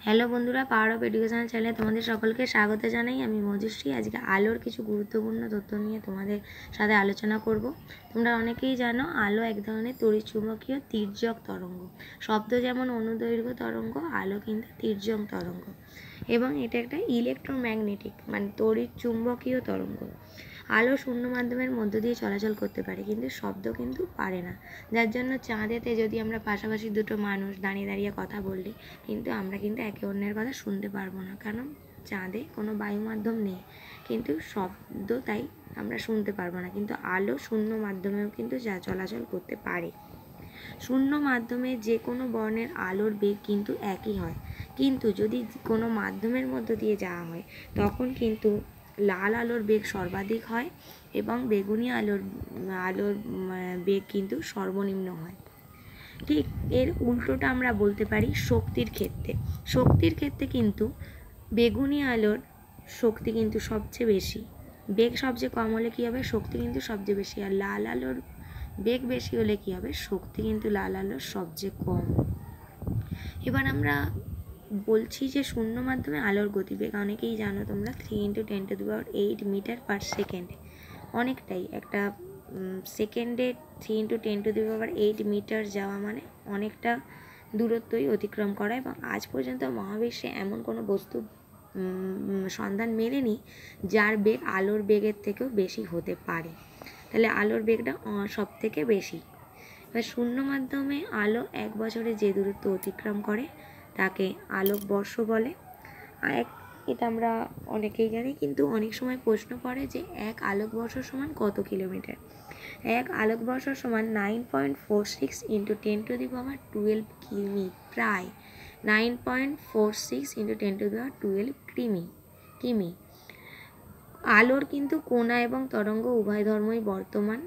Hello বন্ধুরা, power of educational চ্যানেলে তোমাদের সকলকে স্বাগত জানাই। আমি মজুশ্রী। আজকে আলোর কিছু গুরুত্বপূর্ণ তথ্য নিয়ে তোমাদের সাথে আলোচনা করব। তোমরা অনেকেই জানো আলো এক ধরনের তড়িৎচুম্বকীয় তির্যক তরঙ্গ। শব্দ যেমন অনুদৈর্ঘ্য তরঙ্গ, আলো কিন্তু তির্যক তরঙ্গ এবং এটা একটা ইলেকট্রোম্যাগনেটিক মানে তড়িৎচুম্বকীয় তরঙ্গ। আলো শূন্য মাধ্যমের মধ্য দিয়ে চলাচল করতে পারে, কিন্তু শব্দ কিন্তু পারে না। যার জন্য চাঁদেতে যদি আমরা পাশাপাশি দুটো মানুষ দাঁড়িয়ে দাঁড়িয়ে কথা বললি, কিন্তু আমরা কিন্তু একে অন্যের কথা শুনতে পারবো না, কারণ চাঁদে কোনো বায়ু মাধ্যম নেই, কিন্তু শব্দ তাই আমরা শুনতে পারবো না। কিন্তু আলো শূন্য মাধ্যমেও কিন্তু যা চলাচল করতে পারে। শূন্য মাধ্যমে যে কোনো বর্ণের আলোর বেগ কিন্তু একই হয়, কিন্তু যদি কোনো মাধ্যমের মধ্য দিয়ে যাওয়া হয় তখন কিন্তু লাল আলোর বেগ সর্বাধিক হয় এবং বেগুনি আলোর বেগ কিন্তু সর্বনিম্ন হয়। ঠিক এর উল্টোটা আমরা বলতে পারি শক্তির ক্ষেত্রে। শক্তির ক্ষেত্রে কিন্তু বেগুনি আলোর শক্তি কিন্তু সবচেয়ে বেশি, বেগ সবচেয়ে কম হলে কী হবে, শক্তি কিন্তু সবচেয়ে বেশি। আর লাল আলোর বেগ বেশি হলে কী হবে, শক্তি কিন্তু লাল আলোর সবচেয়ে কম। এবার আমরা বলছি যে শূন্য মাধ্যমে আলোর গতিবেগ অনেকেই জানো তোমরা 3 × 10⁸ মিটার পার সেকেন্ড। অনেকটাই, একটা সেকেন্ডে 3 × 10⁸ মিটার যাওয়া মানে অনেকটা দূরত্বই অতিক্রম করা। এবং আজ পর্যন্ত মহাবিশ্বে এমন কোনো বস্তু সন্ধান মেলেনি যার বেগ আলোর বেগের থেকেও বেশি হতে পারে। তাহলে আলোর বেগটা সব থেকে বেশি। এবার শূন্য মাধ্যমে আলো 1 বছরে যে দূরত্ব অতিক্রম করে তাকে আলোকবর্ষ বলে। এটা আমরা অনেকেই জানি, কিন্তু অনেক সময় প্রশ্ন করে যে 1 আলোকবর্ষ সমান কত কিলোমিটার। 1 আলোকবর্ষ সমান 9.46 × 10⁻12 কিমি, প্রায় 9.46 × 10⁻12 কিমি। আলোর কিন্তু কণা এবং তরঙ্গ উভয় ধর্মই বর্তমান।